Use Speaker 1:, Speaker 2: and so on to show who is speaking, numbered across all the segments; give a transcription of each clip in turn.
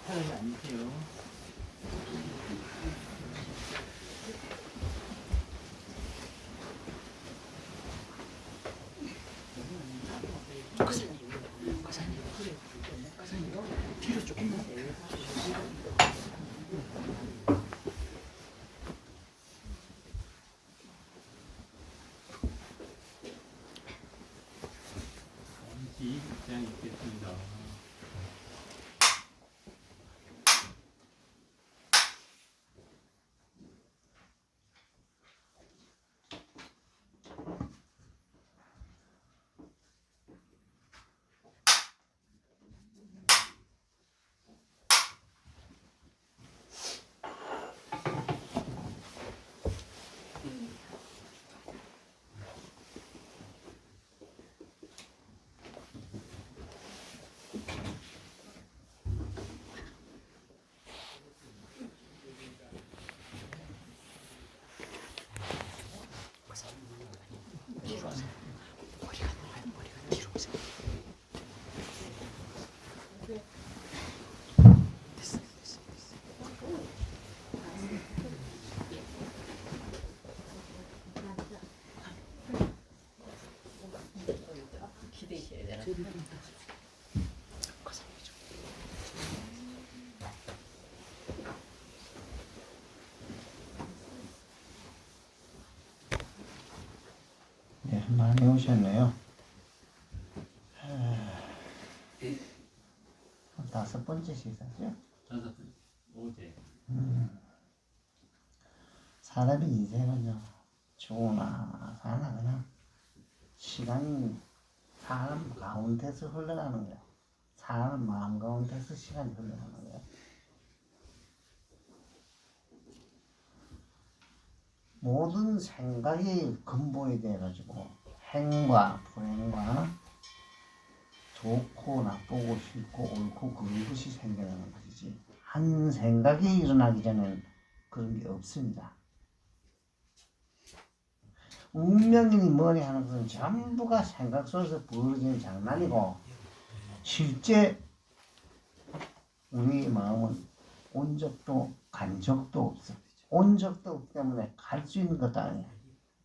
Speaker 1: 편하게 앉으세요. 뒤로 조금만. 잠시 입장 있겠습니다.
Speaker 2: 네, 많이 오셨네요. 다섯 번째 시사죠?
Speaker 1: 어제.
Speaker 2: 사람이 인생은요, 죽으나 사나 그냥 시간이 사람 가운데서 흘러가는 거예요. 사람 마음 가운데서 시간이 흘러가는 거예요. 모든 생각이 근본이 돼가지고 행과 불행과 좋고 나쁘고 싫고 옳고 그것이 생겨나는 것이지 한 생각이 일어나기 전에는 그런 게 없습니다. 운명이니 뭐니 하는 것은 전부가 생각 속에서 벌어지는 장난이고 실제 우리 마음은 온 적도 간 적도 없어. 온 적도 없기 때문에 갈 수 있는 것도 아니야.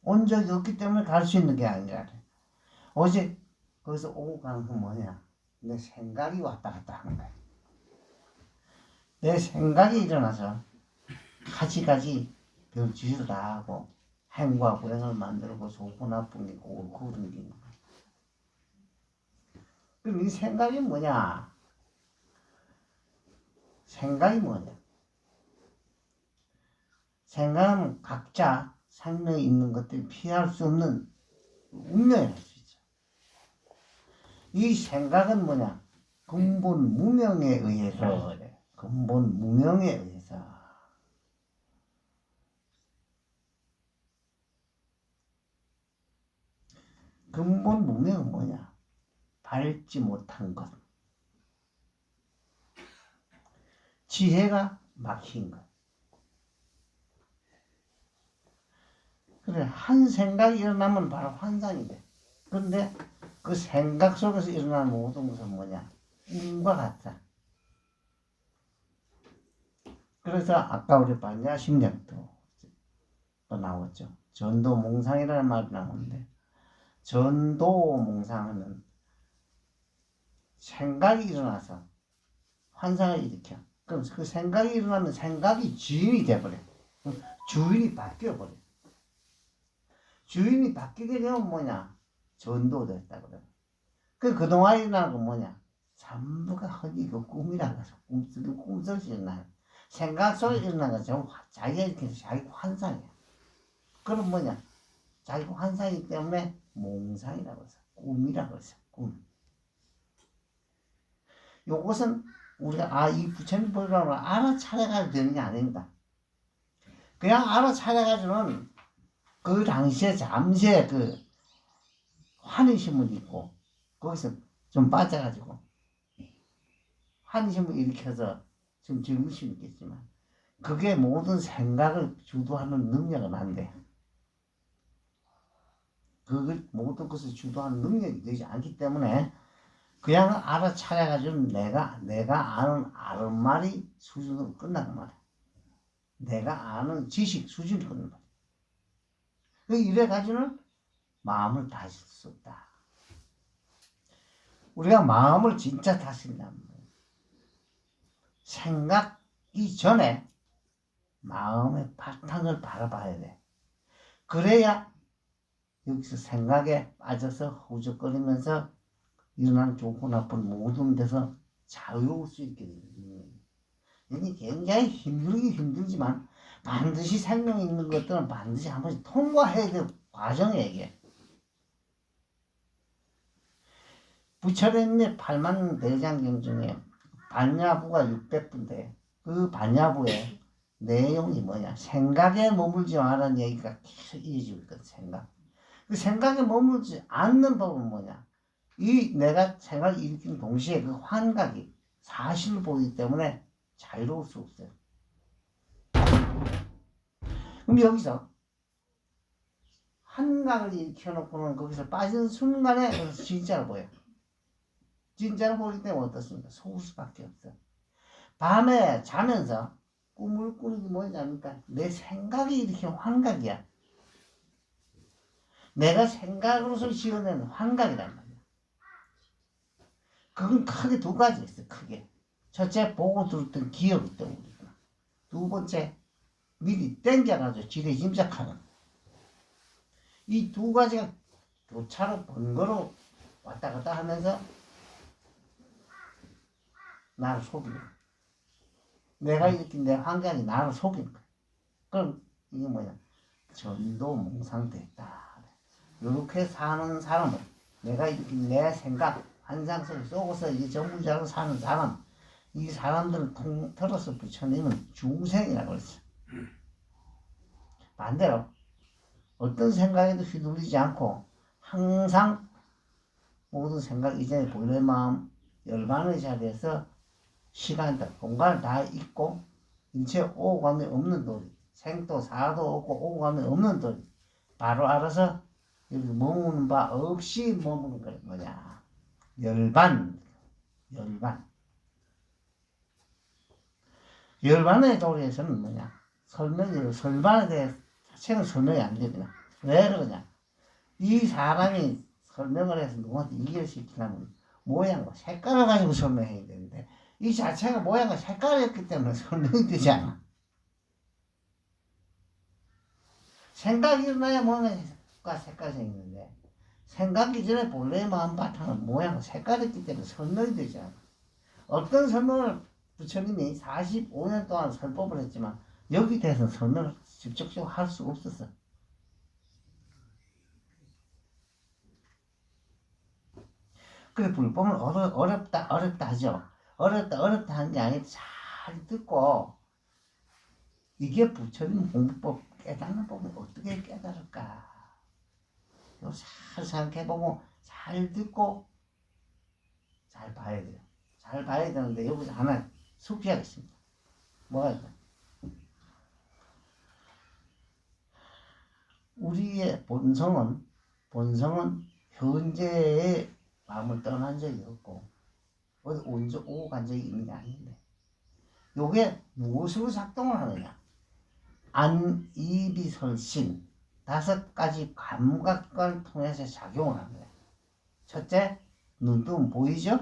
Speaker 2: 온 적이 없기 때문에 갈 수 있는 게 아니라 오직 거기서 오고 가는 건 뭐냐? 내 생각이 왔다 갔다 하는 거야. 내 생각이 일어나서 가지가지 별짓을 다 하고 행과 불행을 만들고 좋고 나쁜 게 옳고 그런 게 있는 거야. 그럼 이 생각이 뭐냐? 생각이 뭐냐? 생각은 각자 생명에 있는 것들이 피할 수 없는 운명이랄 수 있죠. 이 생각은 뭐냐? 근본 무명에 의해서 그래. 근본 무명에 의해서. 근본 무명은 뭐냐? 밟지 못한 것. 지혜가 막힌 것. 그래, 한 생각이 일어나면 바로 환상이 돼. 그런데 그 생각 속에서 일어나는 모든 것은 뭐냐? 꿈과 같다. 그래서 아까 우리 반야심력도 또 나왔죠. 전도몽상이라는 말이 나오는데 전도몽상은 생각이 일어나서 환상을 일으켜. 그럼 그 생각이 일어나면 생각이 주인이 돼버려. 주인이 바뀌어버려. 주인이 바뀌게 되면 뭐냐? 전도됐다 그래. 그동안 일어나는 건 뭐냐? 전부가 허니고 꿈이라고 해서 꿈속에서 일어나요. 생각 속에 일어나는 건 전부 자기가 일으켜서 자기 환상이야. 그럼 뭐냐? 자기 환상이기 때문에 몽상이라고 해서 꿈이라고 해서 꿈. 요것은 우리가 이 부처님 보라고 알아차려가지고 되는 게 아닙니다. 그냥 알아차려가지고는 그 당시에 잠시에 그 환희심을 있고 거기서 좀 빠져가지고 환희심을 일으켜서 좀 즐길 수 있겠지만 그게 모든 생각을 주도하는 능력은 안 돼. 그걸 모든 것을 주도하는 능력이 되지 않기 때문에 그냥 알아차려가지고 내가 아는 알음말이 수준으로 끝나는 말이야. 내가 아는 지식 수준으로 끝나는 말이야. 이래가지고는 마음을 다스릴 수 없다. 우리가 마음을 진짜 다스린다면 생각이 전에 마음의 바탕을 바라봐야 돼. 그래야 여기서 생각에 빠져서 허우적거리면서 일어나는 좋고 나쁜 모든 데서 자유로울 수 있게 됩니다. 이게 굉장히 힘들지만 반드시 생명이 있는 것들은 반드시 한 번씩 통과해야 될 과정이에요. 이게. 부처님의 8만 대장경 중에 반야부가 600부인데 그 반야부에 내용이 뭐냐? 생각에 머물지 말라는 얘기가 계속 이어지고 있거든. 그 생각에 머물지 않는 법은 뭐냐? 이 내가 생각을 일으키는 동시에 그 환각이 사실로 보이기 때문에 자유로울 수 없어요. 그럼 여기서 환각을 일으켜놓고는 거기서 빠지는 순간에 거기서 진짜로 보여. 진짜로 보기 때문에 어떻습니까? 속을 수밖에 없어. 밤에 자면서 꿈을 꾸는 게 뭐냐니까 내 생각이 일으키는 환각이야. 내가 생각으로서 지어낸 환각이란 말이야. 그건 크게 두 가지 있어. 크게. 첫째, 보고 들었던 기억이 떠오르구나. 두 번째, 미리 땡겨가지고 지레 짐작하는. 이 두 가지가 교차로 번거로 왔다 갔다 하면서 나를 속이는 거야. 내가 일으킨 내 환경이 나를 속이는 거야. 그럼 이게 뭐냐? 전도몽상됐다. 이렇게 사는 사람은 내가 일으킨 내 생각, 환상 속에서 이 전부자로 사는 사람, 이 사람들을 통틀어서 부처님은 중생이라고 했어. 반대로 어떤 생각에도 휘둘리지 않고 항상 모든 생각 이전에 본래 마음 열반의 자리에서 시간과 공간을 다 잊고 일체 오감이 없는 도리, 생도 사도 없고 오감이 없는 도리, 바로 알아서 여기 머무는 바 없이 머무는 거 뭐냐? 열반. 열반의 도리에서는 뭐냐? 설반에 대해 자체는 설명이 안 됩니다. 왜 그러냐? 이 사람이 설명을 해서 누구한테 이해시키려면 모양과 색깔을 가지고 설명해야 되는데 이 자체가 모양과 색깔이었기 때문에 설명이 되지 않아. 생각이 일어나야 모양과 색깔이 생기는데 생각이 전에 본래의 마음 바탕은 모양과 색깔이었기 때문에 설명이 되지 않아. 어떤 설명을 부처님이 45년 동안 설법을 했지만 여기 대해서는 설명을 직접적으로 할 수가 없었어. 그래 불법은 어렵다 하죠. 어렵다 하는 게 아니라 잘 듣고 이게 부처님 공부법 깨닫는 법은 어떻게 깨달을까? 이거 잘 생각해보고 잘 듣고 잘 봐야 돼요. 잘 봐야 되는데 여기서 하나 숙지하겠습니다. 뭐가 있나? 우리의 본성은 현재의 마음을 떠난 적이 없고 어디 오고 간 적이 있는 게 아닌데 요게 무엇으로 작동을 하느냐? 안, 입이, 설신 5가지 감각을 통해서 작용을 합니다. 첫째, 눈뜨면 보이죠?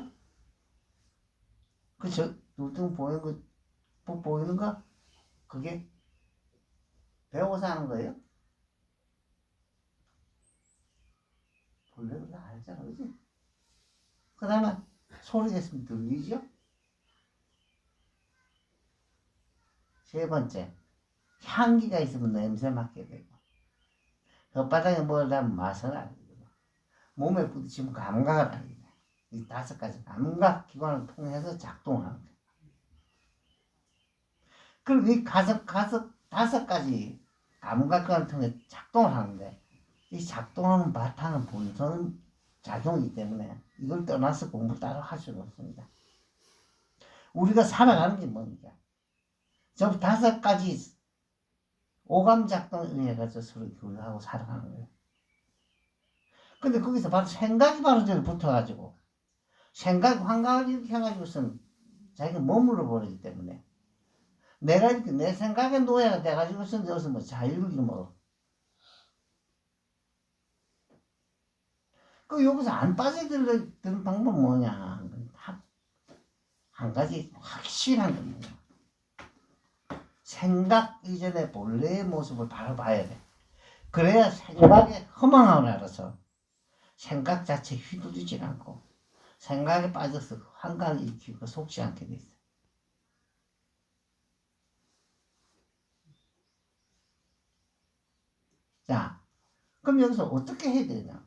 Speaker 2: 그쵸? 눈뜨면 보이는 거? 그게 배워서 하는 거예요? 본래 그거 알잖아, 그지? 그 다음에 소리 됐으면 들리죠? 세 번째, 향기가 있으면 냄새 맡게 되고 혓바닥에 뭘 하면 맛을 알게 되고 몸에 부딪히면 감각을 알게 돼요. 이 5가지 감각 기관을 통해서 작동하는 거예요. 그럼 이 5가지 감각 기관을 통해 작동을 하는데 이 작동하는 바탕은 본성 작용이기 때문에 이걸 떠나서 공부 따로 할 수가 없습니다. 우리가 살아가는 게 뭡니까? 저 5가지 오감 작동에 의해 가지고 서로 교류하고 살아가는 거예요. 근데 거기서 바로 생각이 바로 저기 붙어가지고 생각 환각을 이렇게 해가지고서는 자기가 머물러 버리기 때문에 내가 이렇게 내 생각에 노예가 돼가지고서는 여기서 뭐 자유를 잃어먹어. 그 여기서 안 빠져드는 방법은 뭐냐? 한 가지 확실한 건 뭐냐? 생각 이전의 본래의 모습을 바로 봐야 돼. 그래야 생각의 허망함을 알아서 생각 자체 휘둘리지 않고 생각에 빠져서 환각을 일으키고 속지 않게 돼 있어. 자, 그럼 여기서 어떻게 해야 되냐?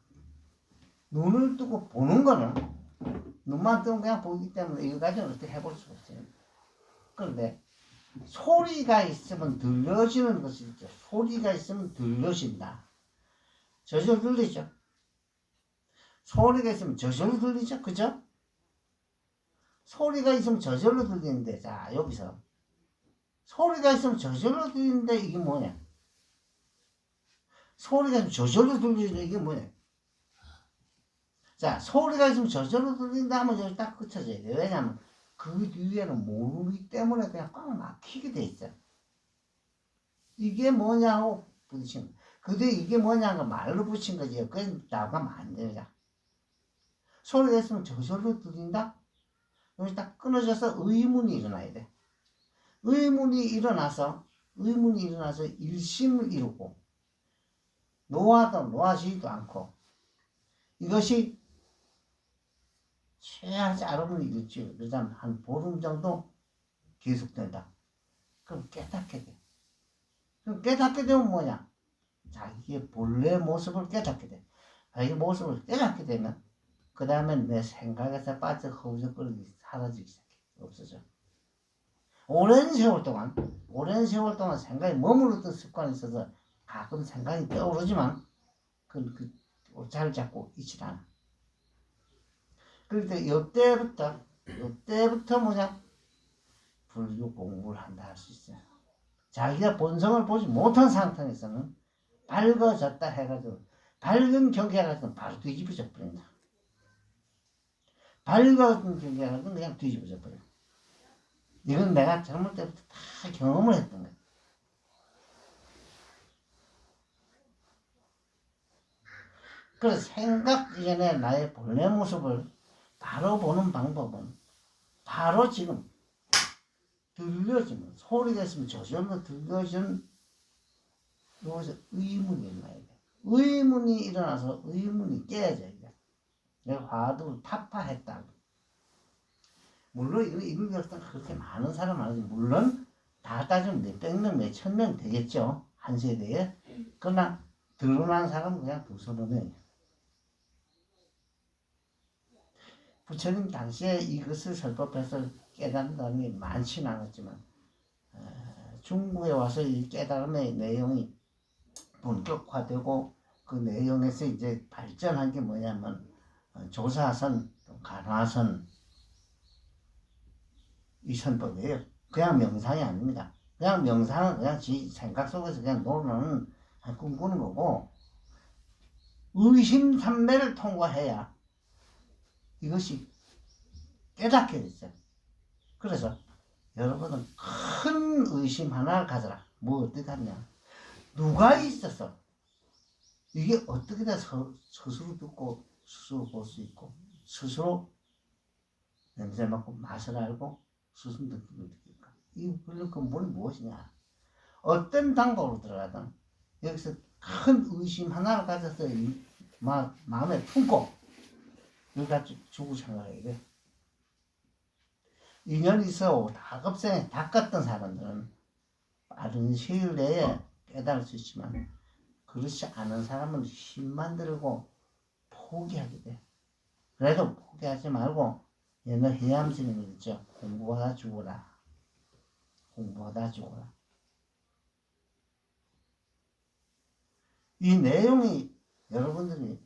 Speaker 2: 눈을 뜨고 보는 거는 눈만 뜨면 그냥 보기 때문에 이거까지는 어떻게 해볼 수가 없어요. 그런데 소리가 있으면 들려지는 것이 있죠. 소리가 있으면 들려진다. 저절로 들리죠. 소리가 있으면 저절로 들리죠. 그죠? 소리가 있으면 저절로 들리는데, 자, 여기서 소리가 있으면 저절로 들리는데 이게 뭐냐? 소리가 있으면 저절로 들리는데 이게 뭐냐? 자, 소리가 있으면 저절로 들린다 하면 여기 딱 그쳐져야 돼. 왜냐면 그 뒤에는 모르기 때문에 그냥 꽉 막히게 돼 있어. 이게 뭐냐고 부딪힌 거. 그 뒤에 이게 뭐냐고 말로 붙인 거지. 그건 나가면 안 되냐. 소리가 있으면 저절로 들린다? 여기 딱 끊어져서 의문이 일어나야 돼. 의문이 일어나서 일심을 이루고 노하도 노하지도 않고 이것이 최하지 않으면 일주일, 그 다음 한 보름 정도 계속된다. 그럼 깨닫게 돼. 그럼 깨닫게 되면 뭐냐? 자기의 본래 모습을 깨닫게 돼. 자기 모습을 깨닫게 되면 그 다음에 내 생각에서 빠져 허우적거리기 사라지기 시작해. 없어져. 오랜 세월 동안 생각이 머무르던 습관이 있어서 가끔 생각이 떠오르지만 잘 잡고 있질 않아. 그런데 이때부터 뭐냐? 불교 공부를 한다 할 수 있어요. 자기가 본성을 보지 못한 상태에서는 밝아졌다 해가지고 밝은 경계가 바로 뒤집어져 버린다. 밝은 경계가 그냥 뒤집어져 버려. 이건 내가 젊을 때부터 다 경험을 했던 거야. 그래서 생각 이전에 나의 본래 모습을 바로 보는 방법은 바로 지금 들려지면 소리가 있으면 저절로 들려진 여기서 의문이 일어나야 돼. 의문이 일어나서 의문이 깨져야 돼. 내가 화두를 타파했다. 물론 이걸 위해서 그렇게 많은 사람 아니지. 물론 다 따지면 몇백 명, 몇천 명 되겠죠. 한 세대에. 그러나 드러난 사람은 그냥 두서너 명이야. 부처님 당시에 이것을 설법해서 깨닫는 사람이 많지는 않았지만 중국에 와서 이 깨달음의 내용이 본격화되고 그 내용에서 이제 발전한 게 뭐냐면 조사선, 간화선 이 선법이에요. 그냥 명상이 아닙니다. 그냥 명상은 그냥 지 생각 속에서 그냥 노는 꿈꾸는 거고 의심삼매를 통과해야 이것이 깨닫게 됐어요. 그래서 여러분은 큰 의심 하나를 가져라. 뭐 어떻게 하냐? 누가 있어서 이게 어떻게 다 스스로 듣고 스스로 볼 수 있고 스스로 냄새 맡고 맛을 알고 스스로 느낄까? 이 근본이 무엇이냐? 어떤 방법으로 들어가든 여기서 큰 의심 하나를 가져서 마음에 품고 여기까지 죽을 생각해야 돼. 인연이 있어 다급생에 닦았던 사람들은 빠른 시일 내에 깨달을 수 있지만 그렇지 않은 사람은 힘만 들고 포기하게 돼. 그래도 포기하지 말고 옛날 해암스님이 있죠. 공부하다 죽어라. 공부하다 죽어라. 이 내용이 여러분들이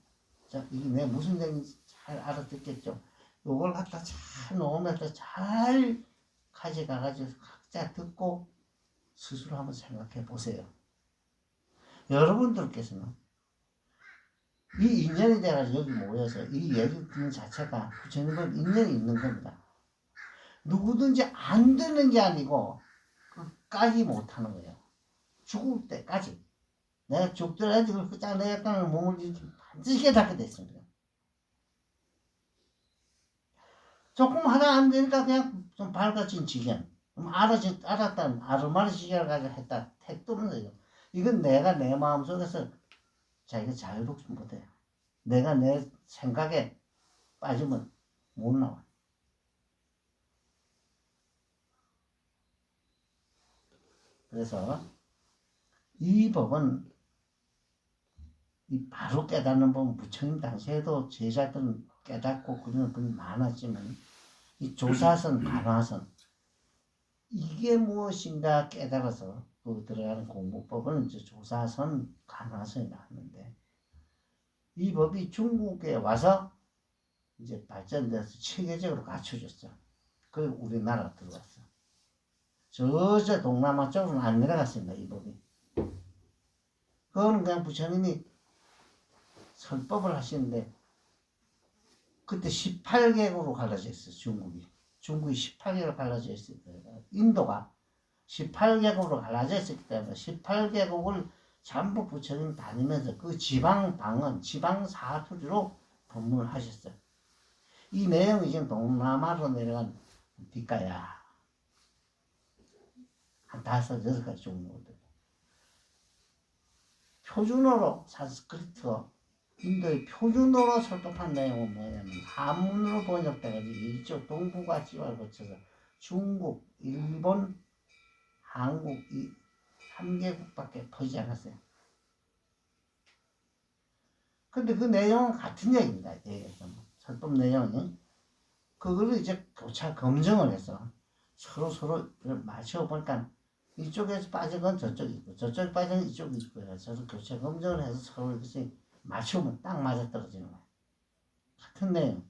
Speaker 2: 이게 내 무슨 내용인지 잘 알아듣겠죠. 요걸 갖다 잘 놓으면서 잘 가져가가지고 각자 듣고 스스로 한번 생각해 보세요. 여러분들께서는 이 인연이 돼가지고 여기 모여서 이 얘기를 듣는 자체가 부처님은 인연이 있는 겁니다. 누구든지 안 되는 게 아니고 끝까지 못하는 거예요. 죽을 때까지. 내가 죽더라도 그걸 끝장 내겠다는 몸을 반드시 깨닫게 됐습니다. 조금 하나 안 되니까 그냥 좀 밝아진 지경. 알았다는 아르마르시기를 가지고 했다. 택도 없는 거예요. 이건 내가 내 마음속에서 자기가 자유롭지 못해요. 내가 내 생각에 빠지면 못 나와. 그래서 이 법은 이 바로 깨닫는 법은 부처님 당시에도 제자들은 깨닫고 그러는 분이 많았지만 이 조사선, 간화선 이게 무엇인가 깨달아서 그 들어가는 공부법은 이제 조사선, 간화선이 나왔는데 이 법이 중국에 와서 이제 발전돼서 체계적으로 갖춰졌어. 그리고 우리나라 들어왔어. 저 동남아 쪽으로는 안 내려갔습니다. 이 법이. 그거는 그냥 부처님이 설법을 하시는데 그때 18개국으로 갈라져 있어. 중국이 18개국으로 갈라져 있을 거예요. 인도가 18개국으로 갈라져 있었기 때문에 18개국을 전부 부처님 다니면서 그 지방 방언, 지방 사투리로 법문을 하셨어요. 이 내용이 지금 동남아로 내려간 뒷가야. 한 5-6가지 종류거든. 표준어로 산스크리트어, 인도의 표준어로 설법한 내용은 뭐냐면 한문으로 번역돼가지고 이쪽 동북아 지방을 거쳐서 중국, 일본, 한국 이 3개국밖에 퍼지지 않았어요. 근데 그 내용은 같은 얘기입니다. 설법 내용이. 그거를 이제 교차 검증을 해서 서로 맞춰보니까 이쪽에서 빠진 건 저쪽이 있고 저쪽에 빠진 건 이쪽이 있고요. 서로 교차 검증을 해서 서로 이렇게 맞추면 딱 맞아떨어지는 거예요. 같은 내용.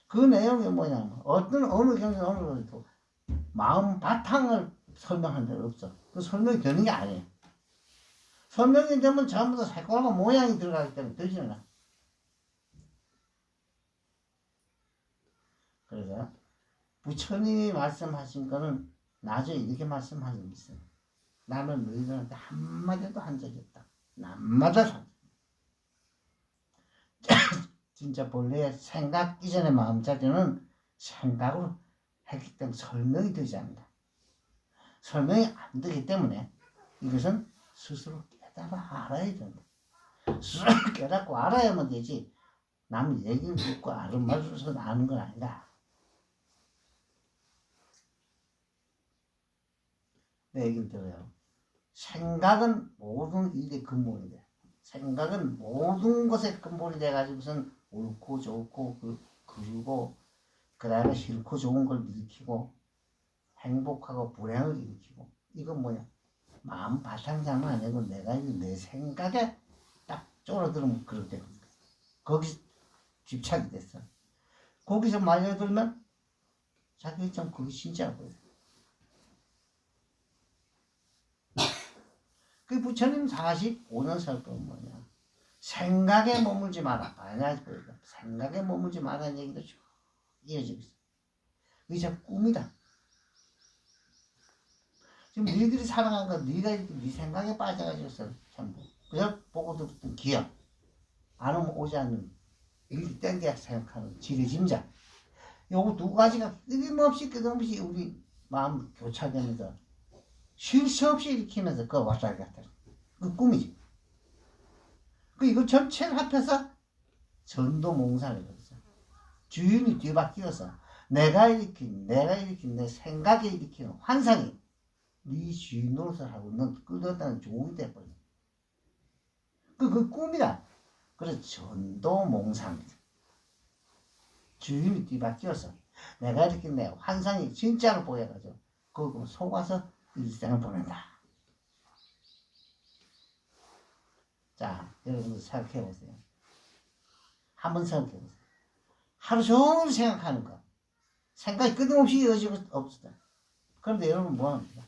Speaker 2: 그 내용이 뭐냐면 어느 경우에 어느 경우도 마음 바탕을 설명하는 데는 없어. 그 설명이 되는 게 아니에요. 설명이 되면 전부 다 색깔과 모양이 들어가기 때문에 되지는 않아. 그래서 부처님이 말씀하신 거는 나중에 이렇게 말씀하신 게 있어요. 나는 너희들한테 한마디도 한 적이 없다. 남마다 진짜 본래 생각 이전의 마음자리는 생각으로 했기 때문에 설명이 되지 않는다. 설명이 안 되기 때문에 이것은 스스로 깨달아 알아야 된다. 스스로 깨닫고 알아야만 되지 남 얘기를 듣고 아름맞춰서 아는 건 아니다. 내 얘기를 들어요. 생각은 모든 일의 근본이 돼. 생각은 모든 것의 근본이 돼가지고선 옳고 좋고 그리고 그 다음에 싫고 좋은 걸 일으키고 행복하고 불행을 일으키고 이건 뭐야? 마음 바탕장은 아니고 내가 내 생각에 딱 쫄아들으면 그렇게 되는 거야. 거기 집착이 됐어. 거기서 말려들면 자기 좀 그게 진짜 보여. 그 부처님 45년 설법은 뭐냐? 생각에 머물지 마라. 만약 생각에 머물지 마라는 얘기도 쭉 이어지고 있어. 그게 참 꿈이다. 지금 너희들이 살아간 건 네가 네 생각에 빠져가지고서 전부. 그래서 보고 들었던 기억. 안 오면 오지 않는 일이 땡겨 생각하는 지레짐작. 요거 두 가지가 끊임없이 우리 마음 교차되면서 쉴 새 없이 일으키면서 그 왔다 갔다. 그 꿈이지. 그 이거 전체를 합해서 전도몽산이거든요. 주인이 뒤바뀌어서 내가 일으킨 내 생각에 일으키는 환상이 네 주인 노릇을 하고 넌 끌어다는 종이 돼버려. 그 꿈이다. 그래서 전도몽산이다. 주인이 뒤바뀌어서 내가 일으킨 내 환상이 진짜로 보여가지고 그거 속아서 일생을 보낸다. 자, 여러분들 생각해보세요. 한번 생각해보세요. 하루 종일 생각하는 거. 생각이 끊임없이 이어지고 없어. 그런데 여러분 뭐합니까?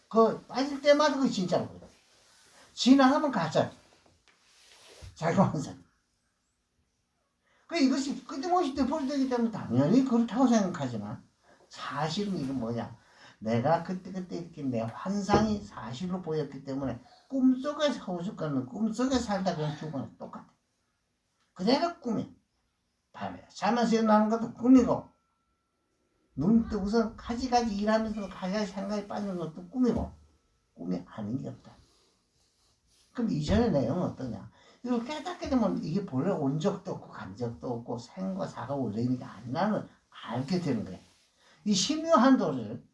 Speaker 2: 그 빠질 때마다 그게 진짜로 보여. 지나가면 가짜. 자기 환상. 그 이것이 끊임없이 되풀이되기 때문에 당연히 그렇다고 생각하지만 사실은 이건 뭐냐? 내가 그때 이렇게 내 환상이 사실로 보였기 때문에 꿈속에서 허우적거리는 꿈속에 살다 그런 죽음은 똑같아. 그대로 꿈이야. 밤에 자면서 일어나는 것도 꿈이고 눈 뜨고서 가지가지 일하면서 가지가지 생각이 빠지는 것도 꿈이고 꿈이 아닌 게 없다. 그럼 이전의 내용은 어떠냐? 이걸 깨닫게 되면 이게 본래 온 적도 없고 간 적도 없고 생과 사가 원래는 게 아니라는 알게 되는 거야. 이 심묘한 도를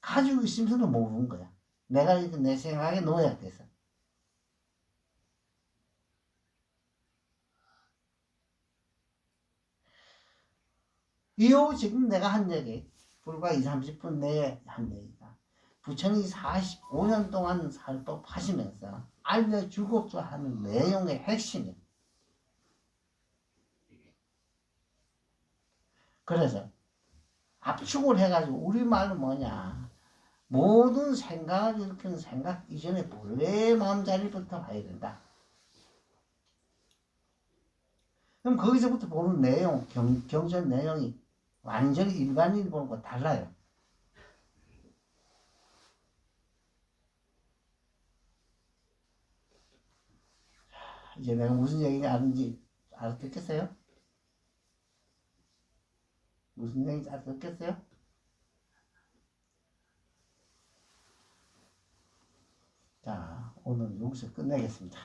Speaker 2: 가지고 있으면서도 모르는 거야. 내가 이렇게 내 생각에 놓여야 돼서. 이후 지금 내가 한 얘기 불과 20, 30분 내에 한 얘기가 부처님이 45년 동안 살법 하시면서 알려주고자 하는 내용의 핵심이에요. 그래서 압축을 해가지고 우리말로 뭐냐 모든 생각을 일으키는 생각 이전에 본래의 마음자리부터 봐야 된다. 그럼 거기서부터 보는 내용 경전 내용이 완전히 일반인이 보는 거 달라요. 이제 내가 무슨 얘기가 아는지 알았겠어요? 무슨 얘기인지 알았겠어요? 자, 오늘 여기서 끝내겠습니다.